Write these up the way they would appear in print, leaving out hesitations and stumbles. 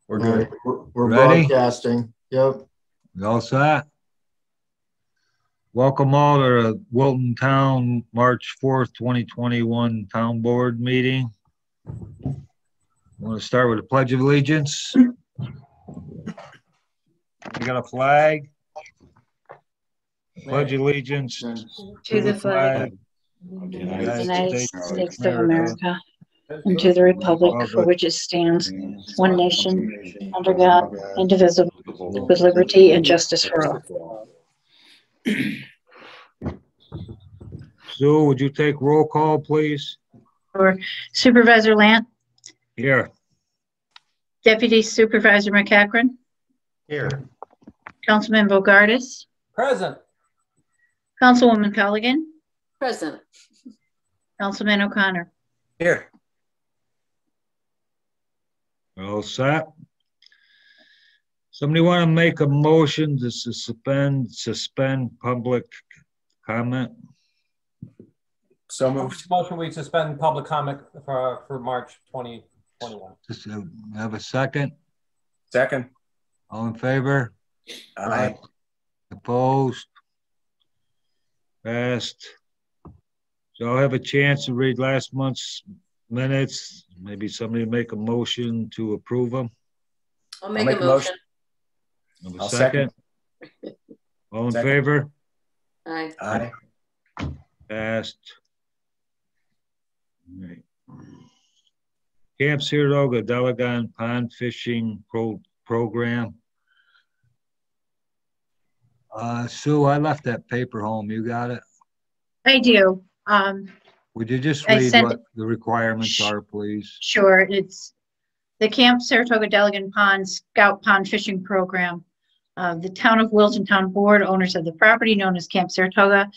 We're good. Right. We're Ready? broadcasting. Yep. You all set? Welcome all to the Wilton Town March 4th, 2021 Town Board meeting. I want to start with the Pledge of Allegiance. We got a flag. Pledge allegiance To the flag of the of the United States of America, and to the republic for which it stands, one nation, under God, indivisible, with liberty and justice for all. Sue, would you take roll call, please? For Supervisor Lant, Here. Deputy Supervisor McCachran, Here. Councilman Bogardus, Present. Councilwoman Culligan, Present. Councilman O'Connor. Here. All set. Somebody want to make a motion to suspend public comment? So moved. Motion we suspend public comment for March 2021. Just have a second. Second. All in favor? Aye. Opposed? Passed. So I'll have a chance to read last month's minutes. Maybe somebody make a motion to approve them. I'll make a motion. Have a I'll second. All in Second. favor? Aye. Aye. Passed. All right. Camp Saratoga Delagon Pond Fishing Program. Sue, I left that paper home. You got it? I do. Would you just I read sent what the requirements are, please? Sure. It's the Camp Saratoga Delagon Pond Scout Pond Fishing Program. The Town of Wilton Town Board, owners of the property known as Camp Saratoga,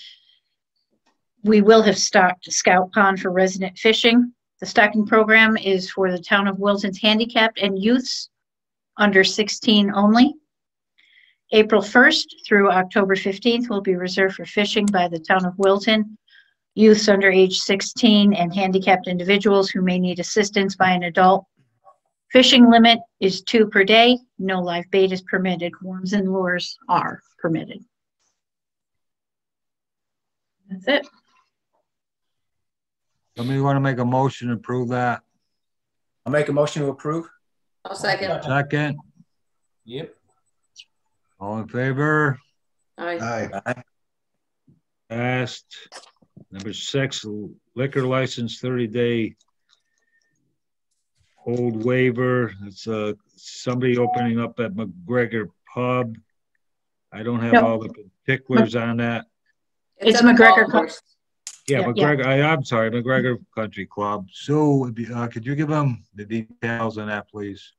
we will have stocked a scout pond for resident fishing. The stocking program is for the Town of Wilton's handicapped and youths under 16 only. April 1st through October 15th will be reserved for fishing by the Town of Wilton. Youths under age 16 and handicapped individuals who may need assistance by an adult. Fishing limit is 2 per day. No live bait is permitted. Worms and lures are permitted. That's it. Somebody want to make a motion to approve that? I'll make a motion to approve. I'll second. Second. Yep. All in favor? Aye. Aye. Passed. Number 6, liquor license 30-day hold waiver. It's somebody opening up at McGregor Pub. I don't have No. all the particulars on that. It's at the McGregor golf course. Yeah, Yeah, McGregor. I'm sorry, McGregor Country Club. So, could you give them the details on that, please?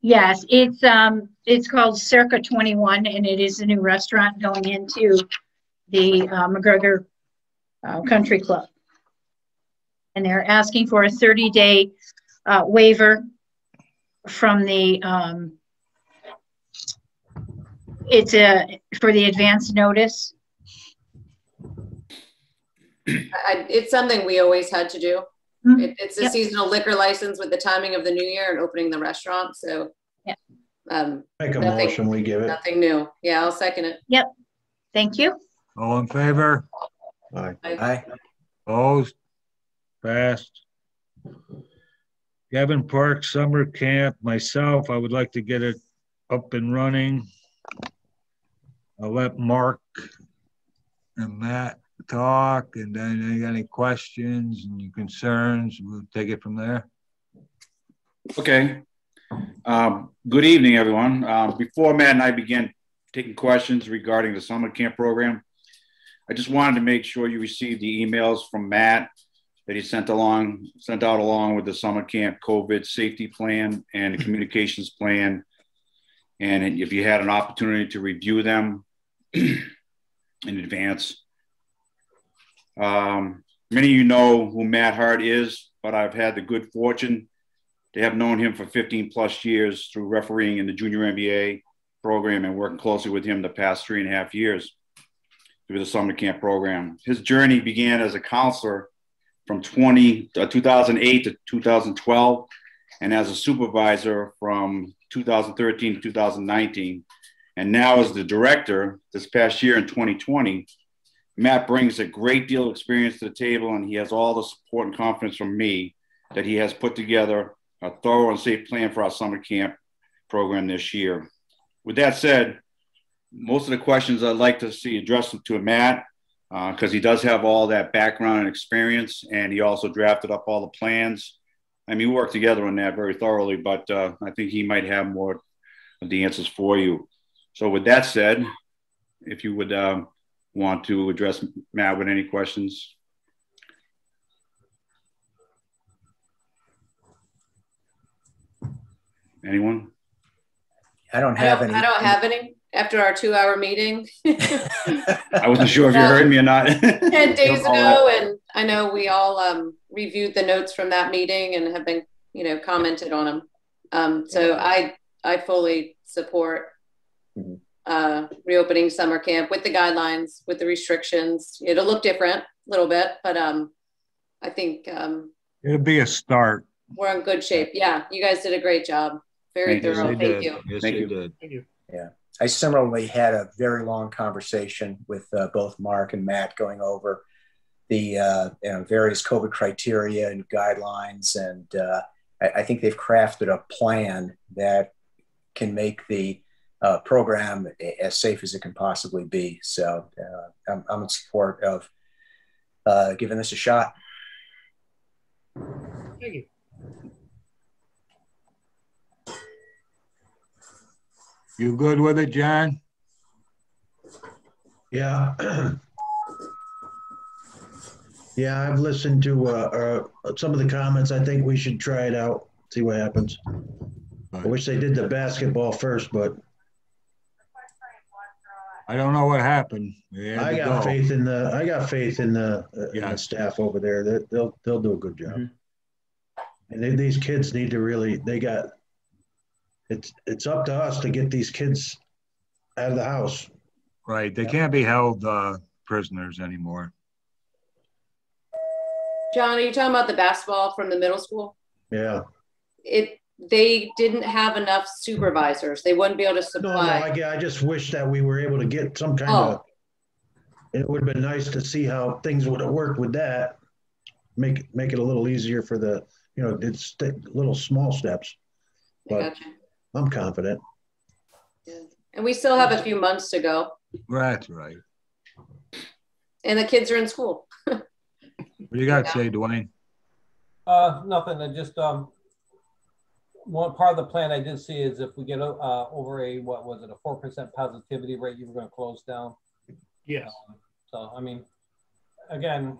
Yes, it's called Circa 21, and it is a new restaurant going into the McGregor Country Club. And they're asking for a 30-day waiver from the, for the advance notice. It's something we always had to do. Mhm. It's a Yep. seasonal liquor license with the timing of the new year and opening the restaurant. So, Yeah. Make a Nothing. motion, we give it. nothing new. Yeah, I'll second it. Thank you. All in favor? Aye. Aye. Aye. Opposed? Passed. Gavin Park Summer Camp. Myself, I would like to get it up and running. I'll let Mark and Matt talk, and then you got any questions and your concerns, we'll take it from there. Okay. Good evening, everyone. Before Matt and I begin taking questions regarding the summer camp program, I just wanted to make sure you received the emails from Matt that he sent out along with the summer camp COVID safety plan and the communications plan. And if you had an opportunity to review them in advance. Many of you know who Matt Hart is, but I've had the good fortune to have known him for 15 plus years through refereeing in the junior NBA program and working closely with him the past 3.5 years through the summer camp program. His journey began as a counselor from 2008 to 2012 and as a supervisor from 2013 to 2019. And now as the director this past year in 2020, Matt brings a great deal of experience to the table, and he has all the support and confidence from me that he has put together a thorough and safe plan for our summer camp program this year. With that said, most of the questions I'd like to see addressed to Matt, because he does have all that background and experience, and he also drafted up all the plans. I mean, we worked together on that very thoroughly, but I think he might have more of the answers for you. So with that said, if you would want to address Matt with any questions. Anyone? I don't have any. I don't have any after our 2-hour meeting. I wasn't sure if you heard me or not. 10 days ago, and I know we all reviewed the notes from that meeting and have been, commented on them. So I fully support reopening summer camp with the guidelines, with the restrictions. It'll look different a little bit, but I think it'll be a start. We're in good shape. Yeah, you guys did a great job. Very thorough. Thank you. Yes, Thank they you. did. Thank you. Yeah. I similarly had a very long conversation with both Mark and Matt going over the various COVID criteria and guidelines. And I think they've crafted a plan that can make the program as safe as it can possibly be. So I'm in support of giving this a shot. Thank you. You good with it, John? Yeah. Yeah, I've listened to some of the comments. I think we should try it out, see what happens. I wish they did the basketball first, but I don't know what happened. I got faith in the staff over there. They'll do a good job. Mm-hmm. And these kids need to really, it's up to us to get these kids out of the house. Right. They can't be held prisoners anymore. John, are you talking about the basketball from the middle school? Yeah. They didn't have enough supervisors. They wouldn't be able to supply. No, I just wish that we were able to get some kind of, it would have been nice to see how things would have worked with that. Make it a little easier for the, it's little small steps. But Gotcha. I'm confident. Yeah. And we still have a few months to go. That's right. And the kids are in school. What do you got to say, Dwayne? Nothing. I just one part of the plan I did see is if we get over a 4% positivity rate, you were going to close down. Yes. So I mean, again,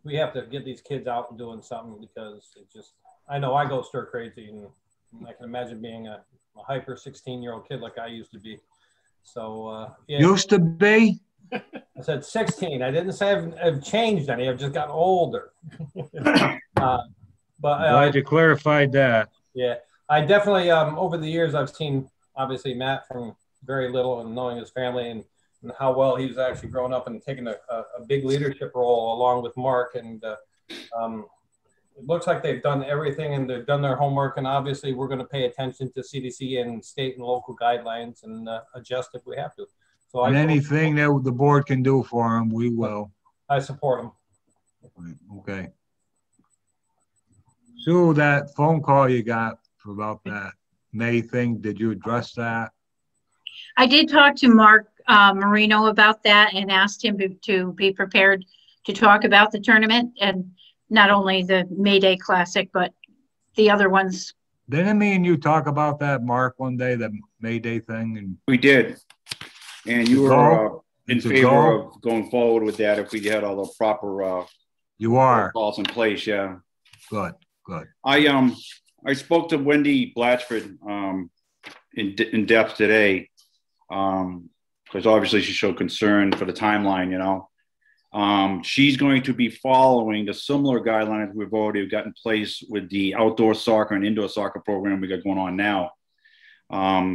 we have to get these kids out and doing something, because it just, I know I go stir crazy, and I can imagine being a hyper 16-year-old kid like I used to be. So yeah. Used to be? I said 16. I didn't say I've changed any. I've just gotten older. But Glad you clarified that. Yeah, I definitely, over the years, I've seen, obviously, Matt from very little and knowing his family and how well he's actually grown up and taken a big leadership role along with Mark. And it looks like they've done everything and they've done their homework. And obviously, we're going to pay attention to CDC and state and local guidelines and adjust if we have to. So anything that the board can do for them, we will. I support them. Okay. Sue, that phone call you got about that May thing, did you address that? I did talk to Mark Marino about that and asked him to be prepared to talk about the tournament, and not only the May Day Classic, but the other ones. Didn't me and you talk about that, Mark, one day, the May Day thing? And we did. And you were in favor of going forward with that if we had all the proper protocols in place. Yeah. Good. Good. I spoke to Wendy Blatchford in depth today, because obviously she showed concern for the timeline. She's going to be following the similar guidelines we've already got in place with the outdoor soccer and indoor soccer program we got going on now.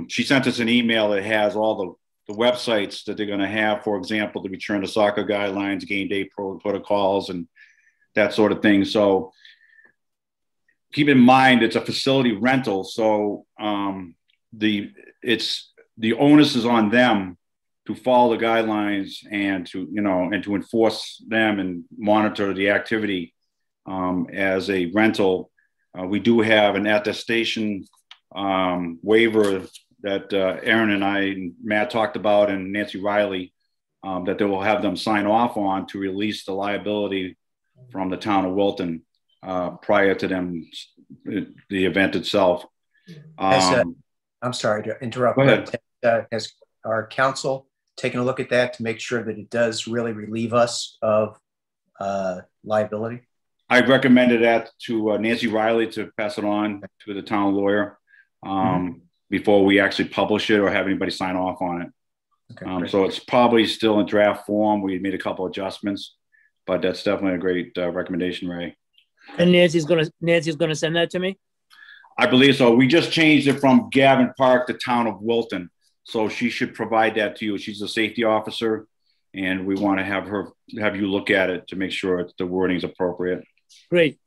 She sent us an email that has all the websites that they're going to have, for example, the return to soccer guidelines, game day protocols, and that sort of thing. So keep in mind it's a facility rental, so the onus is on them to follow the guidelines and to enforce them and monitor the activity as a rental. We do have an attestation waiver that Aaron and I and Matt talked about, and Nancy Riley, that they will have them sign off on to release the liability from the town of Wilton prior to them, the event itself. I'm sorry to interrupt, but has our council taken a look at that to make sure that it does really relieve us of liability? I recommended that to Nancy Riley to pass it on to the town lawyer before we actually publish it or have anybody sign off on it. Okay, so it's probably still in draft form. We made a couple adjustments, but that's definitely a great recommendation, Ray. And Nancy's gonna send that to me? I believe so. We just changed it from Gavin Park to town of Wilton. So she should provide that to you. She's a safety officer, and we want to have you look at it to make sure the wording is appropriate. Great.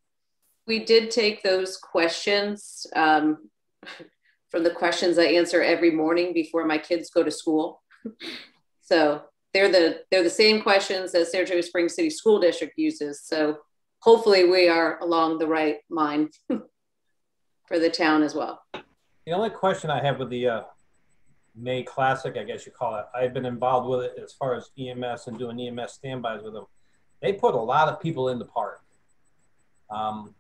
We did take those questions from the questions I answer every morning before my kids go to school. So they're the same questions that Saratoga Springs City School District uses. So hopefully we are along the right line for the town as well. The only question I have with the May Classic, I guess you call it, I've been involved with it as far as EMS and doing EMS standbys with them. They put a lot of people in the park. And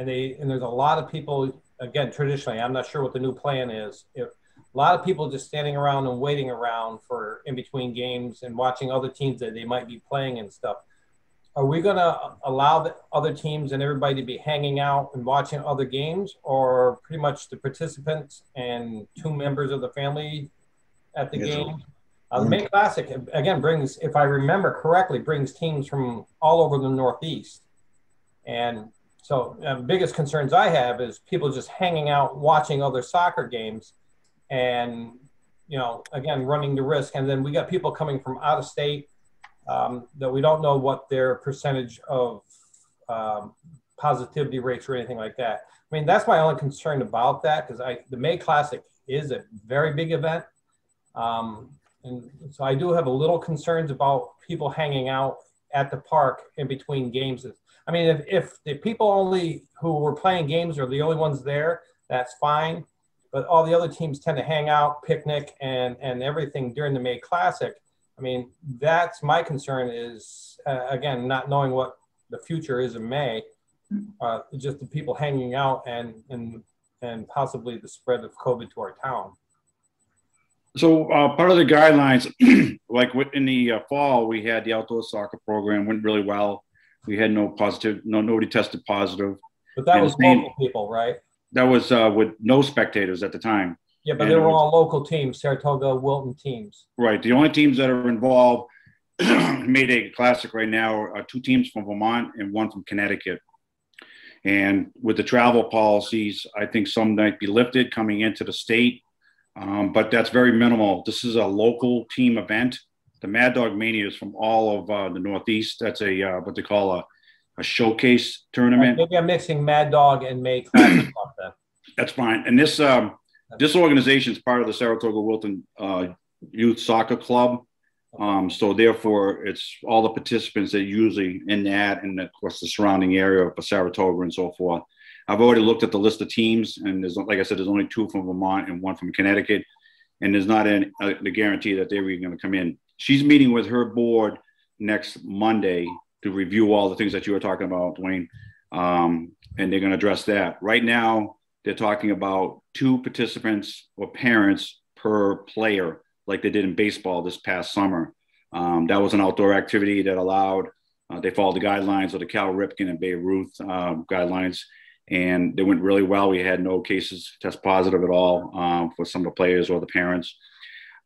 there's a lot of people, again, traditionally, I'm not sure what the new plan is. If a lot of people just standing around and waiting around for in between games and watching other teams that they might be playing and stuff. Are we going to allow the other teams and everybody to be hanging out and watching other games, or pretty much the participants and 2 members of the family at the game? The May Classic, again, brings, if I remember correctly, brings teams from all over the Northeast. And so the biggest concerns I have is people just hanging out, watching other soccer games and, again, running the risk. And then we got people coming from out of state that we don't know what their percentage of positivity rates or anything like that. I mean, that's my only concern about that, because the May Classic is a very big event. And so I do have a little concerns about people hanging out at the park in between games. I mean, if the people only who were playing games are the only ones there, that's fine. But all the other teams tend to hang out, picnic, and everything during the May Classic. I mean, that's my concern is, again, not knowing what the future is in May, just the people hanging out and possibly the spread of COVID to our town. So part of the guidelines, like in the fall, we had the outdoor soccer program, went really well. We had nobody tested positive. But that was local people, right? That was with no spectators at the time. Yeah, but they were all local teams, Saratoga, Wilton teams. Right. The only teams that are involved, Mayday Classic right now, are 2 teams from Vermont and 1 from Connecticut. And with the travel policies, I think some might be lifted coming into the state, but that's very minimal. This is a local team event. The Mad Dog Mania is from all of the Northeast. That's what they call a showcase tournament. Maybe I'm mixing Mad Dog and May Classic up then. That's fine. And this organization is part of the Saratoga Wilton Youth Soccer Club. So therefore, it's all the participants that are usually in that, and of course the surrounding area for Saratoga and so forth. I've already looked at the list of teams, and there's, like I said, there's only 2 from Vermont and 1 from Connecticut, and there's not a guarantee that they were going to come in. She's meeting with her board next Monday to review all the things that you were talking about, Dwayne, and they're going to address that. Right now, they're talking about 2 participants or parents per player, like they did in baseball this past summer. That was an outdoor activity that allowed, they followed the guidelines of the Cal Ripken and Babe Ruth guidelines, and they went really well. We had no cases test positive at all for some of the players or the parents.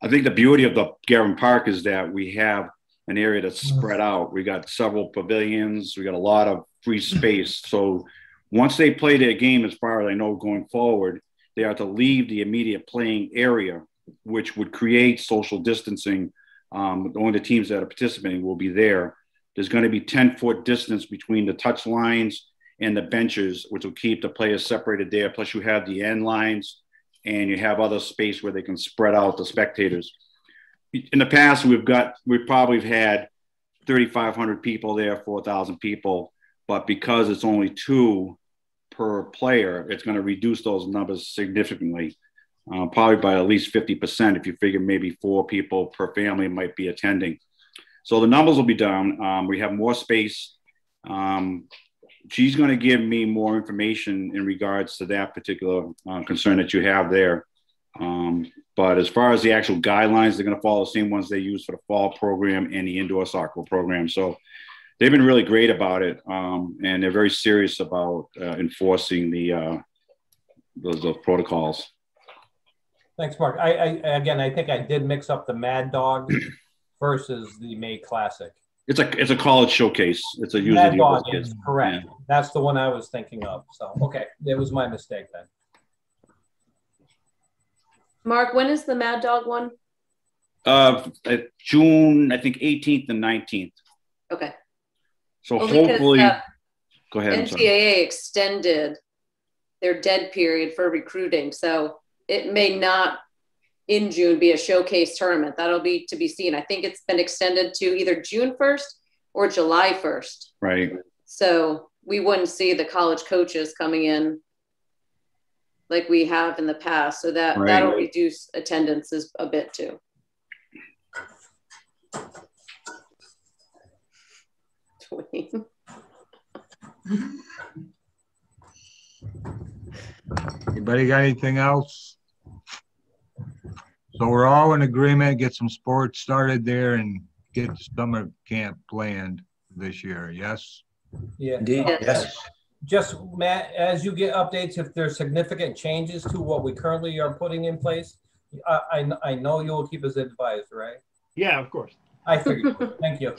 I think the beauty of the Gavin Park is that we have an area that's spread out. We got several pavilions. We got a lot of free space. So once they play their game, as far as I know going forward, they are to leave the immediate playing area, which would create social distancing. Only the teams that are participating will be there. There's going to be 10-foot distance between the touch lines and the benches, which will keep the players separated there. Plus you have the end lines and you have other space where they can spread out the spectators. In the past, we've probably had 3,500 people there, 4,000 people, but because it's only 2 per player, it's going to reduce those numbers significantly, probably by at least 50% if you figure maybe 4 people per family might be attending. So the numbers will be down. We have more space. She's going to give me more information in regards to that particular concern that you have there. But as far as the actual guidelines, they're going to follow the same ones they use for the fall program and the indoor soccer program. So they've been really great about it, and they're very serious about enforcing those protocols. Thanks, Mark. I think I did mix up the Mad Dog versus the May Classic. It's a college showcase. It's a Mad Dog is correct. Yeah. That's the one I was thinking of. So okay, it was my mistake then. Mark, when is the Mad Dog one? June, I think 18th and 19th. Okay. So hopefully, go ahead. NCAA extended their dead period for recruiting, so it may not in June be a showcase tournament. That'll be to be seen. I think it's been extended to either June 1st or July 1st. Right. So we wouldn't see the college coaches coming in like we have in the past. So that'll reduce attendances a bit too. Anybody got anything else? So we're all in agreement, get some sports started there and get the summer camp planned this year, yes? Yeah, indeed, yes. Just, Matt, as you get updates, if there's significant changes to what we currently are putting in place, I know you will keep us advised, right? Yeah, of course. I figured. Thank you.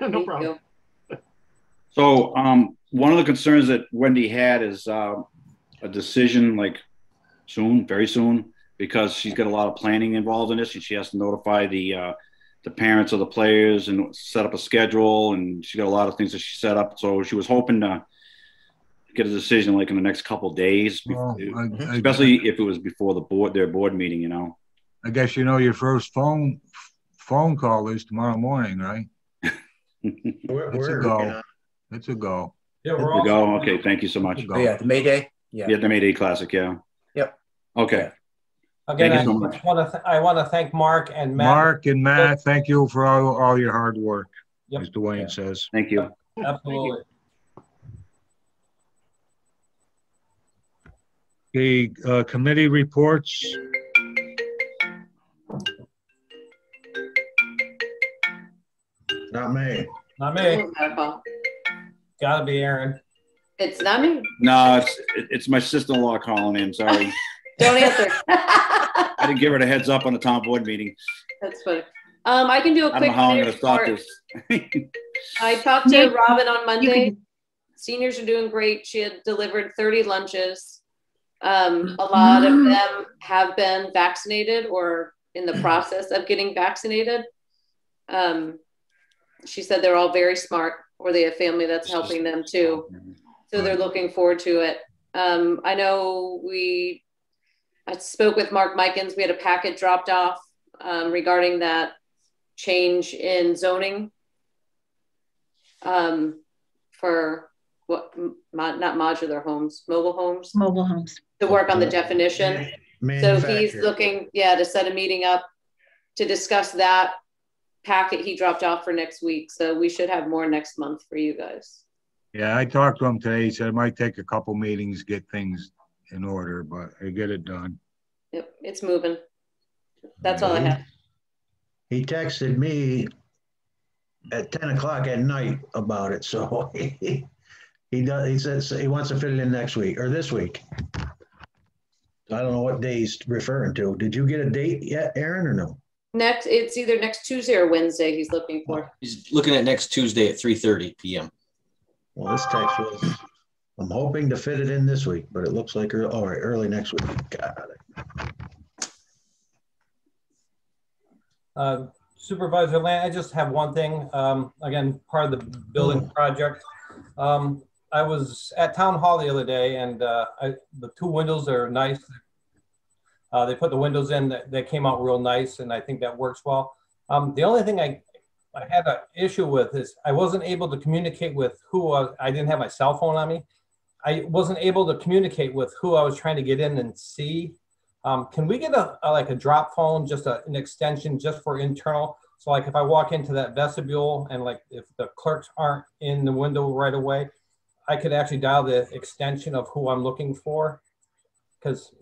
No problem. So one of the concerns that Wendy had is a decision like soon, very soon, because she's got a lot of planning involved in this, and she has to notify the parents of the players and set up a schedule, and she got a lot of things that she set up. So she was hoping to get a decision like in the next couple of days, especially if it was before their board meeting, you know. I guess you know your first phone call is tomorrow morning, right? It's a go. It's a go. Yeah, we're all go. Okay, thank you so much. Oh, yeah, the May Day. Yeah, the May Day Classic. Yeah. Yep. Okay. Again, I want to thank Mark and Matt. Mark and Matt, thank you for all your hard work, as Dwayne says. Thank you. Absolutely. The committee reports. Not me. Not me. Gotta be Aaron. It's not me. No, it's my sister-in-law calling in. Sorry. Don't answer. I didn't give her the heads up on the town board meeting. That's funny. I can do a quick. I don't know how I'm going to start this. I talked to Robin on Monday. Seniors are doing great. She had delivered 30 lunches. A lot of them have been vaccinated or in the process of getting vaccinated. She said they're all very smart, or they have family that's helping them too. So they're looking forward to it. I know I spoke with Mark Mikens. We had a packet dropped off regarding that change in zoning for what, not modular homes, mobile homes. Mobile homes. To work on the definition. So he's looking, to set a meeting up to discuss that packet he dropped off for next week. So we should have more next month for you guys. Yeah, I talked to him today. He said it might take a couple meetings, get things in order, but I get it done. Yep, it's moving. That's all I have. He texted me at 10 o'clock at night about it. So he says he wants to fit it in next week or this week. I don't know what day he's referring to. Did you get a date yet, Aaron, or no? It's either next Tuesday or Wednesday he's looking for. He's looking at next Tuesday at 3:30 p.m. Well, this text was, I'm hoping to fit it in this week, but it looks like early next week. Got it. Supervisor Land, I just have one thing. Again, part of the building project. I was at town hall the other day, and the two windows are nice. They put the windows in that came out real nice, and I think that works well. The only thing I had an issue with is I wasn't able to communicate with who I didn't have my cell phone on me. I wasn't able to communicate with who I was trying to get in and see. Can we get like a drop phone, just an extension just for internal? So like if I walk into that vestibule and like if the clerks aren't in the window right away, I could actually dial the extension of who I'm looking for, because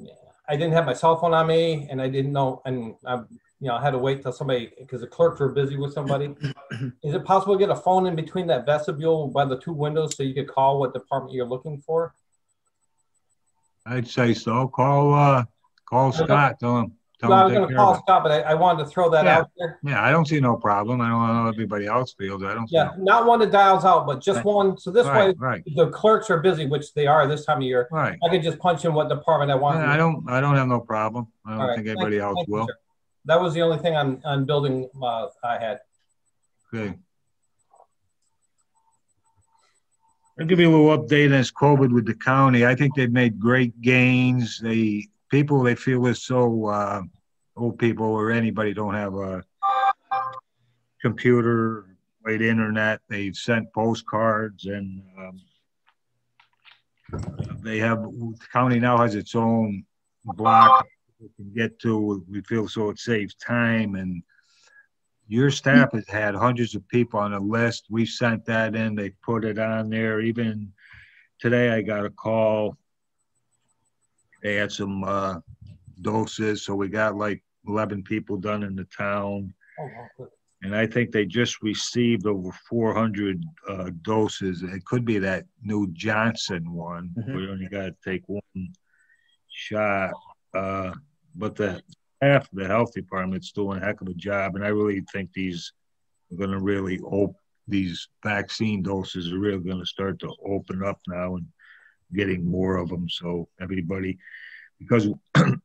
I didn't have my cell phone on me and I didn't know, and I had to wait till somebody, because the clerks were busy with somebody. Is it possible to get a phone in between that vestibule by the two windows so you could call what department you're looking for? I'd say so. Call Scott. Tell him. Well, I was going to call Scott, but I wanted to throw that out there. Yeah, I don't see no problem. I don't know how everybody else feels. I don't. Yeah, not one that dials out, but just one. So this way, right. The clerks are busy, which they are this time of year. Right. I can just punch in what department I want. Yeah, I don't have no problem. I don't think anybody else will. You, that was the only thing on building I had. Okay. I'll give you a little update on this COVID with the county. I think they've made great gains. People they feel is so old people or anybody don't have a computer, right, internet. They've sent postcards, and the county now has its own block we can get to. We feel so it saves time, and your staff has had hundreds of people on a list. We sent that in. They put it on there. Even today I got a call. They had some doses, so we got like 11 people done in the town. Oh, and I think they just received over 400 doses. It could be that new Johnson one. Mm-hmm. We only got to take one shot. But the staff of the health department's doing a heck of a job, and I really think these are going to really these vaccine doses are really going to start to open up now and getting more of them. So everybody, because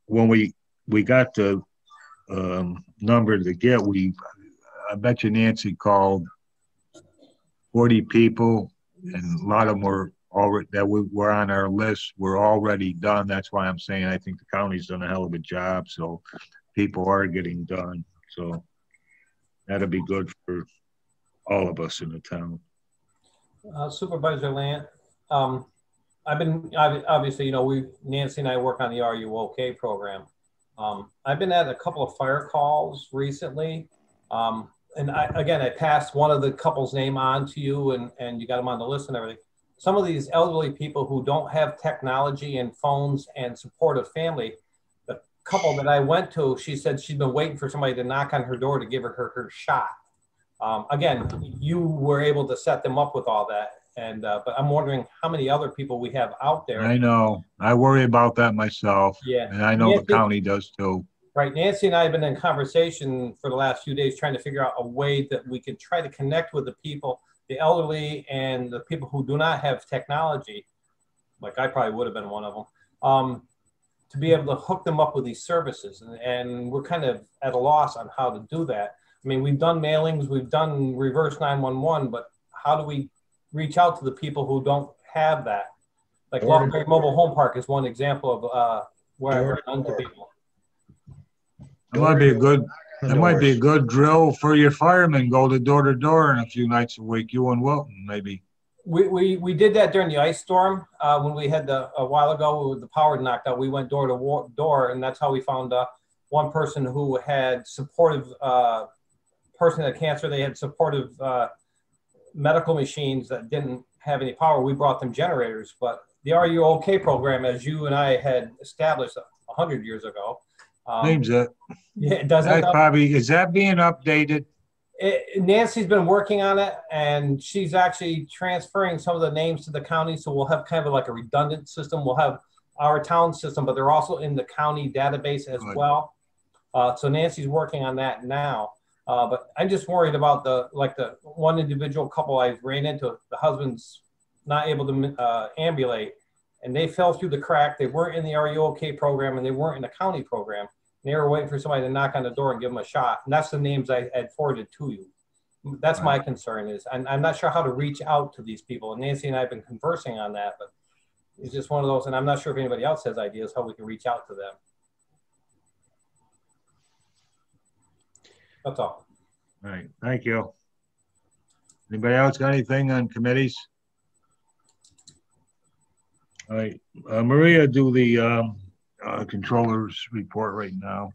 when we got the number to get, I bet you Nancy called 40 people, and a lot of them were already that were on our list were already done. That's why I'm saying I think the county's done a hell of a job. So people are getting done. So that'll be good for all of us in the town. Supervisor Lant, I've been, obviously, Nancy and I work on the Are You OK program. I've been at a couple of fire calls recently. And I passed one of the couple's name on to you, and you got them on the list and everything. Some of these elderly people who don't have technology and phones and supportive family, the couple that I went to, she said she'd been waiting for somebody to knock on her door to give her shot. Again, you were able to set them up with all that. But I'm wondering how many other people we have out there. I know. I worry about that myself. Yeah. And I know Nancy, the county does too. Right. Nancy and I have been in conversation for the last few days trying to figure out a way that we could try to connect with the people, the elderly and the people who do not have technology, like I probably would have been one of them, to be able to hook them up with these services. And we're kind of at a loss on how to do that. I mean, we've done mailings, we've done reverse 911, but how do we reach out to the people who don't have that? Like Longberry Mobile Home Park is one example of where I've run to people. It might be a good. It might be a good drill for your firemen. Go door to door in a few nights a week. You and Wilton, maybe. We did that during the ice storm when we had a while ago with the power knocked out. We went door to door, and that's how we found one person who had supportive person had cancer. They had supportive medical machines that didn't have any power. We brought them generators, but the Are You OK program, as you and I had established 100 years ago. Name's it. Yeah, it doesn't. Is that being updated? Nancy's been working on it, and she's actually transferring some of the names to the county. So we'll have kind of like a redundant system. We'll have our town system, but they're also in the county database as well. So Nancy's working on that now. But I'm just worried about the one individual couple I ran into. The husband's not able to ambulate, and they fell through the crack. They weren't in the Are You OK program, and they weren't in the county program. And they were waiting for somebody to knock on the door and give them a shot. And that's the names I had forwarded to you. That's my concern is I'm not sure how to reach out to these people. And Nancy and I have been conversing on that, but it's just one of those, and I'm not sure if anybody else has ideas how we can reach out to them. That's all. All right, thank you. Anybody else got anything on committees? All right, Maria, do the controller's report right now.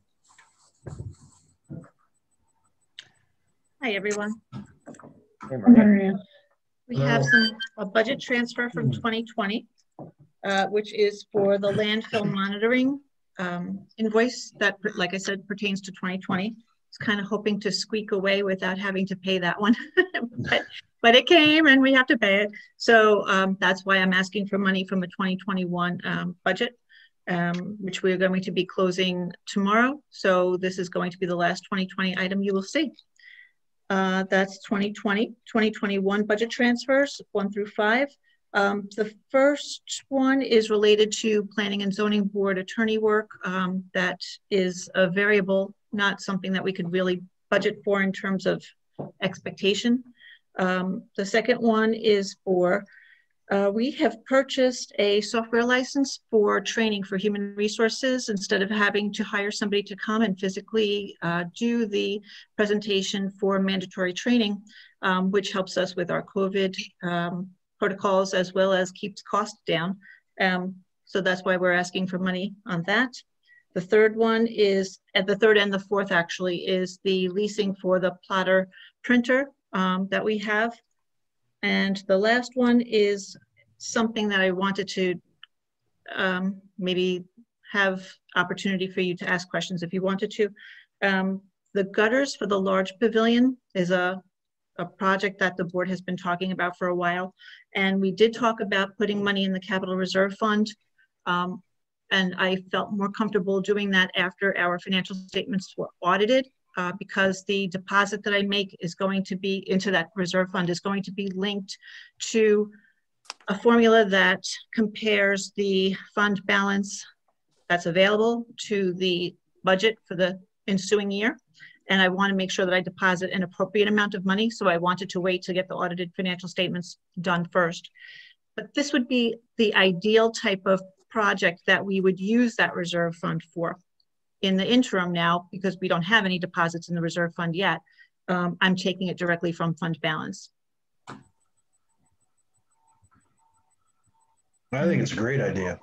Hi, everyone. Hey, Maria. We have a budget transfer from 2020, which is for the landfill monitoring invoice that, like I said, pertains to 2020. It's kind of hoping to squeak away without having to pay that one, but it came and we have to pay it. So that's why I'm asking for money from a 2021 budget, which we're going to be closing tomorrow. So this is going to be the last 2020 item you will see. That's 2020, 2021 budget transfers 1 through 5. The first one is related to planning and zoning board attorney work. That is a variable, not something that we could really budget for in terms of expectation. The second one is for, we have purchased a software license for training for human resources instead of having to hire somebody to come and physically do the presentation for mandatory training, which helps us with our COVID protocols as well as keeps costs down. So that's why we're asking for money on that. The third one is, and the third and the fourth actually, is the leasing for the plotter printer that we have. And the last one is something that I wanted to maybe have opportunity for you to ask questions if you wanted to. The gutters for the large pavilion is a project that the board has been talking about for a while. And we did talk about putting money in the capital reserve fund. And I felt more comfortable doing that after our financial statements were audited. Because the deposit that I make is going to be into that reserve fund is going to be linked to a formula that compares the fund balance that's available to the budget for the ensuing year. And I want to make sure that I deposit an appropriate amount of money. So I wanted to wait to get the audited financial statements done first. But this would be the ideal type of project that we would use that reserve fund for. In the interim now, because we don't have any deposits in the reserve fund yet, I'm taking it directly from fund balance. I think it's a great idea.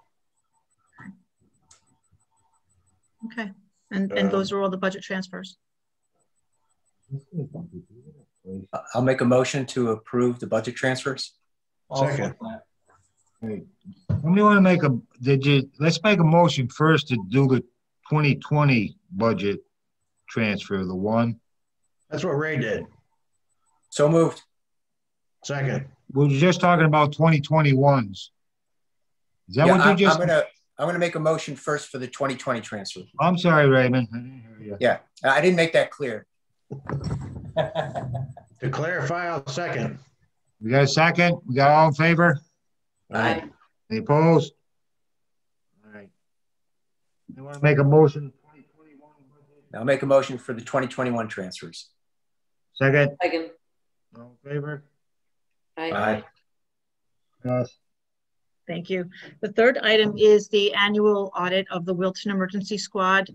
Okay, and those are all the budget transfers. I'll make a motion to approve the budget transfers. Second. Somebody want to make let's make a motion first to do the 2020 budget transfer, the one. That's what Ray did. So moved. Second. We were just talking about 2021s. Is that what you just? I'm gonna make a motion first for the 2020 transfer. I'm sorry, Raymond. I didn't hear you. Yeah, I didn't make that clear. To clarify, I'll second. We got a second? We got all in favor? Aye. Any opposed? All right. You want to make a motion? 2021 budget? I'll make a motion for the 2021 transfers. Second? Second. All in favor? Aye. Yes. Thank you. The third item is the annual audit of the Wilton Emergency Squad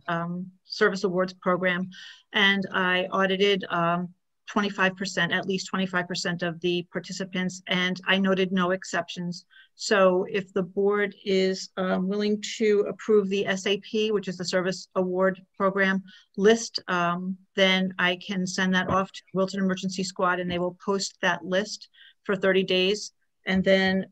Service Awards Program. And I audited 25%, at least 25% of the participants, and I noted no exceptions. So if the board is willing to approve the SAP, which is the Service Award Program list, then I can send that off to Wilton Emergency Squad and they will post that list for 30 days. And then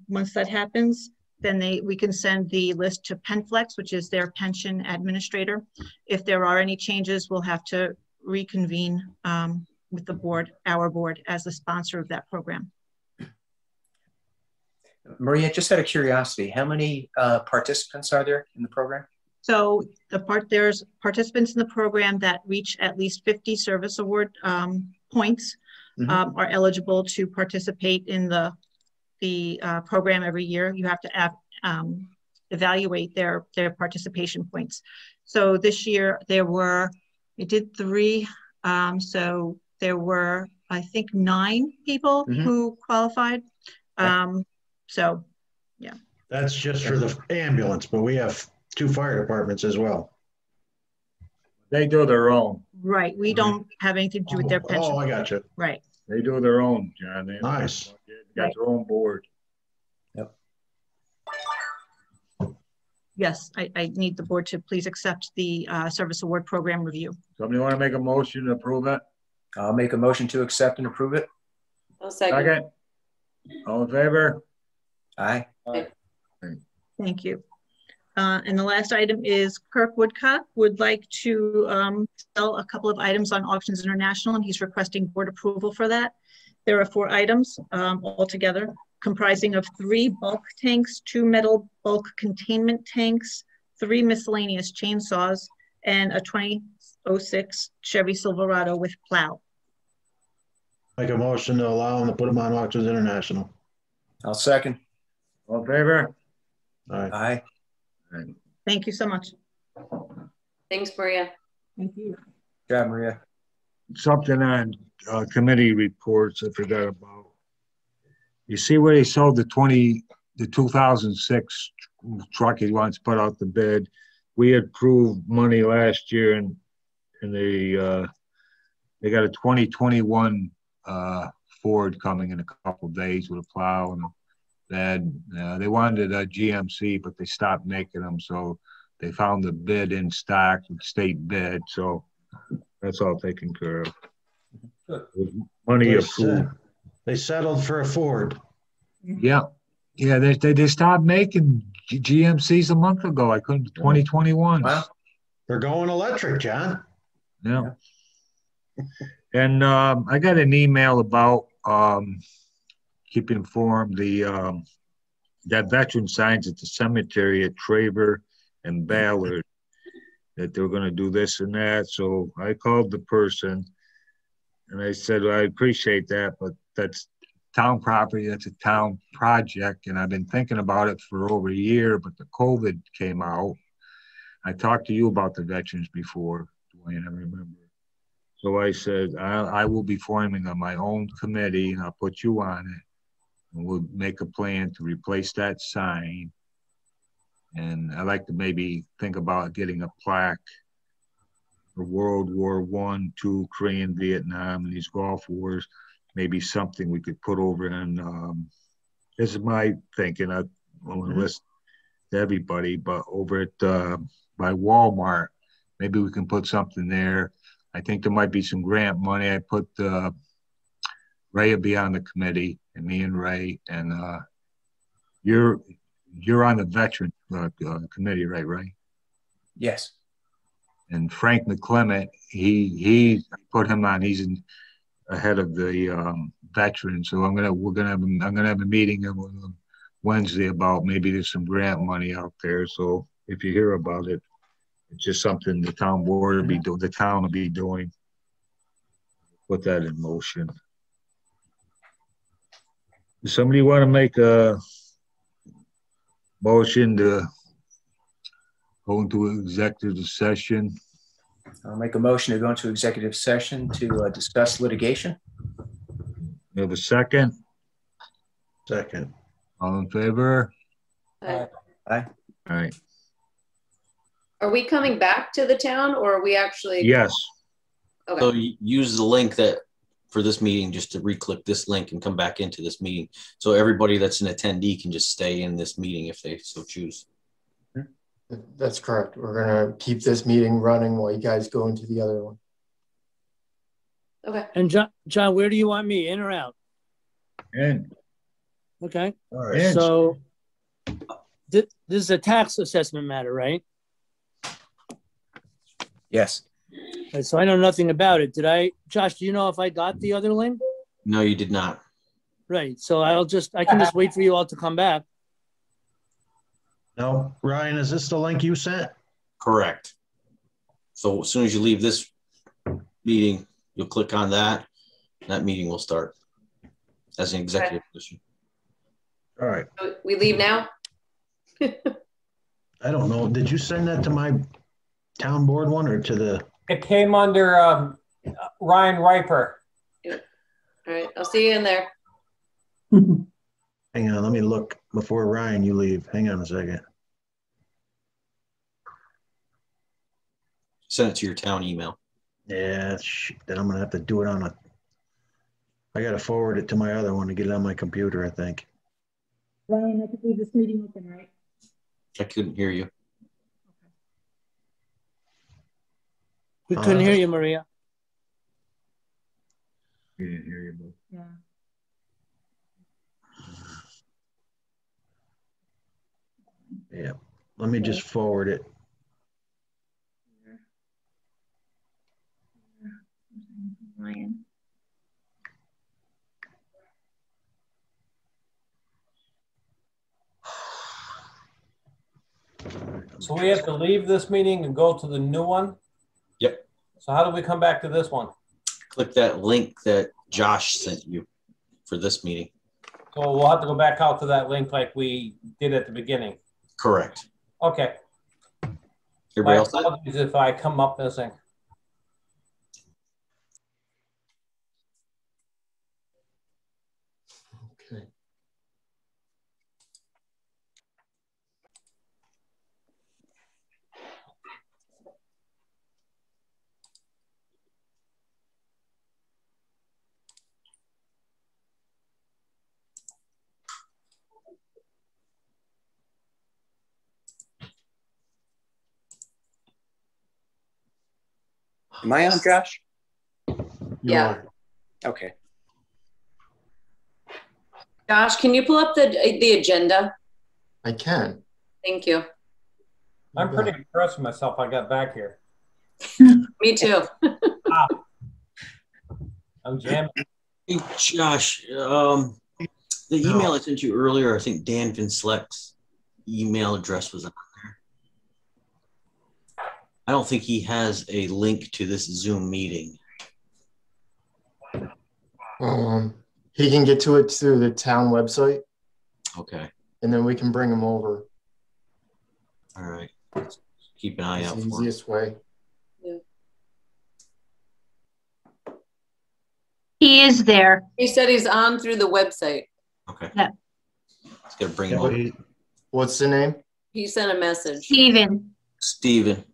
once that happens, then we can send the list to PenFlex, which is their pension administrator. If there are any changes, we'll have to reconvene with the board, our board, as the sponsor of that program. Maria, just out of curiosity, how many participants are there in the program? So there's participants in the program that reach at least 50 service award points are eligible to participate in the program every year. You have to evaluate their participation points. So this year we did 3. So there were, I think, 9 people who qualified. So, yeah. That's just for the ambulance, but we have 2 fire departments as well. They do their own. Right. We don't have anything to do with their pension. Oh, I got you. Right. They do their own, John. They Nice. got their own board. Yep. Yes, I need the board to please accept the service award program review. Somebody want to make a motion to approve it? I'll make a motion to accept and approve it. I'll second. Second. All in favor? Aye. Thank you. And the last item is Kirk Woodcock would like to sell a couple of items on Auctions International, and he's requesting board approval for that. There are 4 items altogether, comprising of 3 bulk tanks, 2 metal bulk containment tanks, 3 miscellaneous chainsaws, and a 2006 Chevy Silverado with plow. Make a motion to allow them to put them on Auctions International. I'll second. All in favor? All right. Aye. Thank you so much. Thanks, Maria. Thank you. Good job, Maria. Something on committee reports I forgot about. You see where they sold the 2006 truck he wants to put out the bid. We had approved money last year, and they got a 2021 Ford coming in a couple of days with a plow and a bed. They wanted a GMC, but they stopped making them, so they found the bid in stock with state bid. So that's all taken care of. Money approved. They settled for a Ford. Yeah, they stopped making GMCs a month ago. I couldn't. 2021. Wow. They're going electric, John. Yeah. And I got an email about keep informed that veteran signs at the cemetery at Traver and Ballard that they're going to do this and that. So I called the person and I said, well, I appreciate that, but that's town property. That's a town project. And I've been thinking about it for over a year, but the COVID came out. I talked to you about the veterans before, Dwayne, I remember. So I said, I will be forming on my own committee and I'll put you on it. And we'll make a plan to replace that sign. And I'd like to maybe think about getting a plaque for World War I, II, Korean, Vietnam, and these Gulf Wars. Maybe something we could put over in, this is my thinking, I want to list to everybody, but over at by Walmart, maybe we can put something there. I think there might be some grant money. I put Ray will be on the committee, and me and Ray, and you're on the veteran committee, right, Ray? Yes. And Frank McClement, he put him on. He's ahead of the veterans. So I'm gonna have a meeting with him Wednesday about maybe there's some grant money out there. So if you hear about it, it's just something the town board will be doing. The town will be doing. Put that in motion. Does somebody want to make a motion to go into executive session? I'll make a motion to go into executive session to discuss litigation. You have a second? Second. All in favor? Aye. Aye. All right. Are we coming back to the town or are we actually? Yes. Okay. So you use the link that for this meeting, just to re-click this link and come back into this meeting. So everybody that's an attendee can just stay in this meeting if they so choose. That's correct. We're going to keep this meeting running while you guys go into the other one. Okay. And John, where do you want me, in or out? In. Okay. All right. So this is a tax assessment matter, right? Yes. Right, so I know nothing about it. Did I, Josh, do you know if I got the other link? No, you did not. Right. So I can just wait for you all to come back. No, Ryan, is this the link you sent? Correct. So as soon as you leave this meeting, you'll click on that. And that meeting will start as an executive position. All right. So we leave now? I don't know. Did you send that to my town board one or to the? It came under Ryan Riper. All right, I'll see you in there. Hang on, let me look before Ryan, you leave. Hang on a second. Send it to your town email. Yeah, then I'm gonna have to do it on a. I gotta forward it to my other one to get it on my computer, I think. Ryan, I could leave this meeting open, right? I couldn't hear you. We couldn't hear you, Maria. We didn't hear you, but Yeah. Yeah, let me just forward it. Ryan. So we have to leave this meeting and go to the new one? Yep. So how do we come back to this one? Click that link that Josh sent you for this meeting. So we'll have to go back out to that link like we did at the beginning. Correct. Okay. Everybody My else? apologies if I come up missing. Okay. Am I on, Josh? Yeah. Okay. Josh, can you pull up the agenda? I can. Thank you. I'm pretty impressed with myself. I got back here. Me too. Wow. I'm jamming. Hey, Josh, the email I sent you earlier, I think Dan Vinsleck's email address was on there. I don't think he has a link to this Zoom meeting. He can get to it through the town website. Okay. And then we can bring him over. All right. Let's keep an eye out It's for the him. easiest way. Yeah. He is there. He said he's on through the website. Okay. Yeah. Let's gotta bring him over. What's the name? He sent a message. Steven. Steven.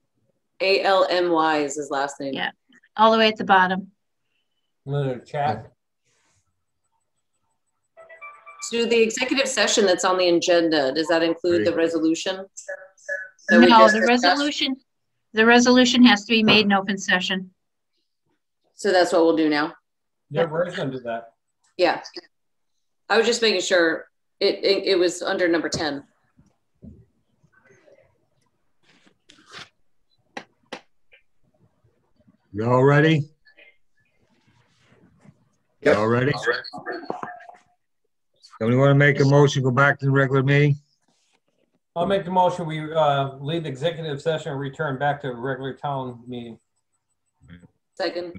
ALMY is his last name. Yeah. All the way at the bottom. I'm going to chat. So the executive session that's on the agenda, does that include the resolution? No, the resolution has to be made in open session. So that's what we'll do now. Yeah, Ray's going to do that. Yeah. I was just making sure it was under number 10. you all ready? Yep. You all ready? Somebody want to make a motion, go back to the regular meeting? I'll make the motion. We leave the executive session and return back to a regular town meeting. Second.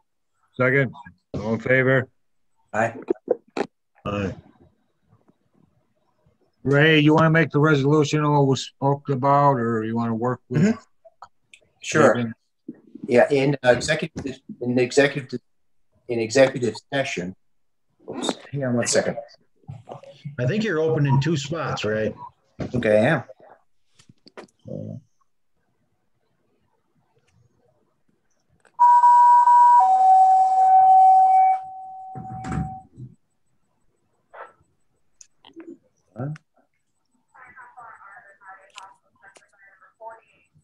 Second, all in favor? Aye. Aye. Ray, you want to make the resolution all was spoke about, or you want to work with? Sure. Yeah, in executive session. Oops, hang on one second. I think you're open in 2 spots, right? Okay, I am.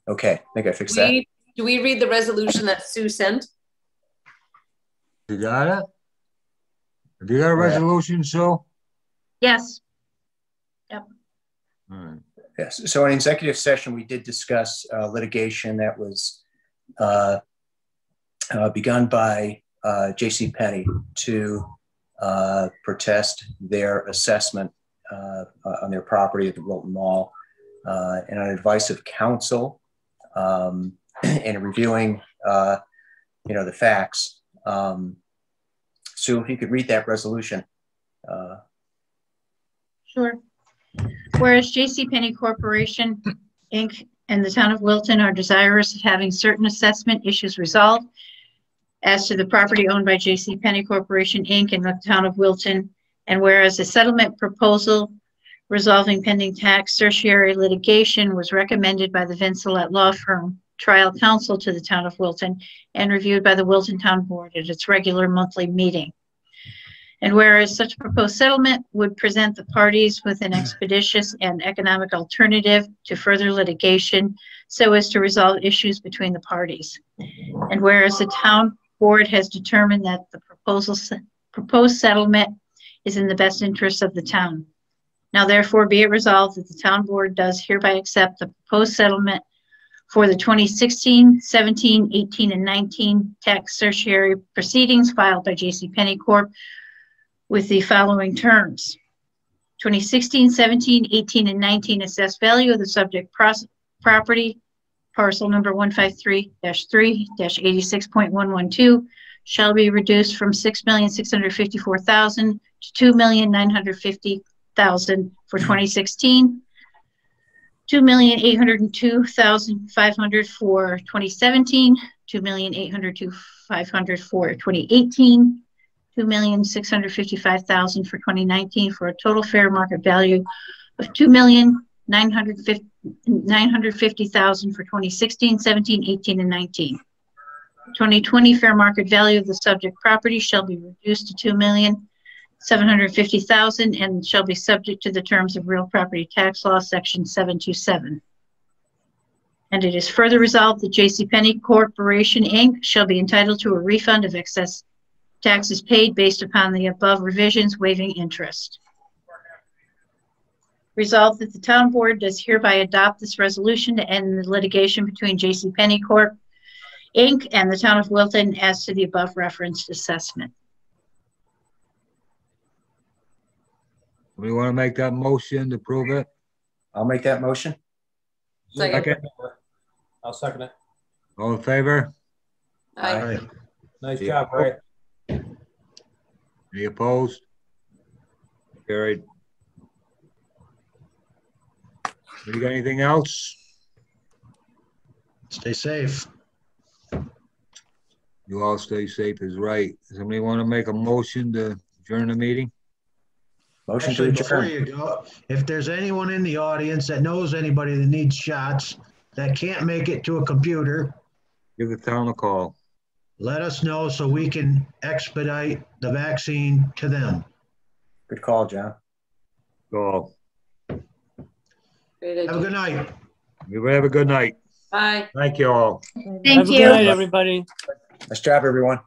Okay, I think I fixed that. Do we read the resolution that Sue sent? You got it? Have you got a resolution, Sue? Yes. Yep. All right. Yes. So in executive session, we did discuss litigation that was begun by JCPenney to protest their assessment on their property at the Wilton Mall. And on advice of counsel and reviewing, the facts. Sue, if you could read that resolution. Sure. Whereas JCPenney Corporation, Inc. and the town of Wilton are desirous of having certain assessment issues resolved, as to the property owned by J.C. Penney Corporation, Inc. in the town of Wilton. And whereas a settlement proposal resolving pending tax certiorari litigation was recommended by the Vincelette Law Firm trial counsel to the town of Wilton and reviewed by the Wilton Town Board at its regular monthly meeting. And whereas such proposed settlement would present the parties with an expeditious and economic alternative to further litigation so as to resolve issues between the parties. And whereas the town board has determined that the proposed settlement is in the best interest of the town. Now therefore be it resolved that the town board does hereby accept the proposed settlement for the 2016, 17, 18, and 19 tax certiorari proceedings filed by J.C. Penney Corp. With the following terms. 2016, 17, 18, and 19 assessed value of the subject property, parcel number 153-3-86.112, shall be reduced from $6,654,000 to $2,950,000 for 2016, $2,802,500 for 2017, $2,802,500 for 2018, $2,655,000 for 2019 for a total fair market value of $2,950,000 for 2016, 17, 18, and 19. 2020 fair market value of the subject property shall be reduced to $2,750,000 and shall be subject to the terms of real property tax law, section 727. And it is further resolved that J.C. Penney Corporation, Inc. shall be entitled to a refund of excess taxes paid based upon the above revisions, waiving interest. Resolved that the town board does hereby adopt this resolution to end the litigation between J.C. Penney Corp. Inc. and the town of Wilton as to the above referenced assessment. We want to make that motion to prove it? I'll make that motion. Second. I'll second it. All in favor? Aye. Nice job, Ray. Any opposed? Carried. You got anything else? Stay safe. You all stay safe is right. Does somebody want to make a motion to adjourn the meeting? Motion Actually, to before adjourn. you go, if there's anyone in the audience that knows anybody that needs shots that can't make it to a computer, Give the town a call. let us know so we can expedite the vaccine to them. Good call, John. Call. Great Have a good night. You have a good night. Bye. Thank you all. Thank Have a you. good night, everybody. Nice job, everyone.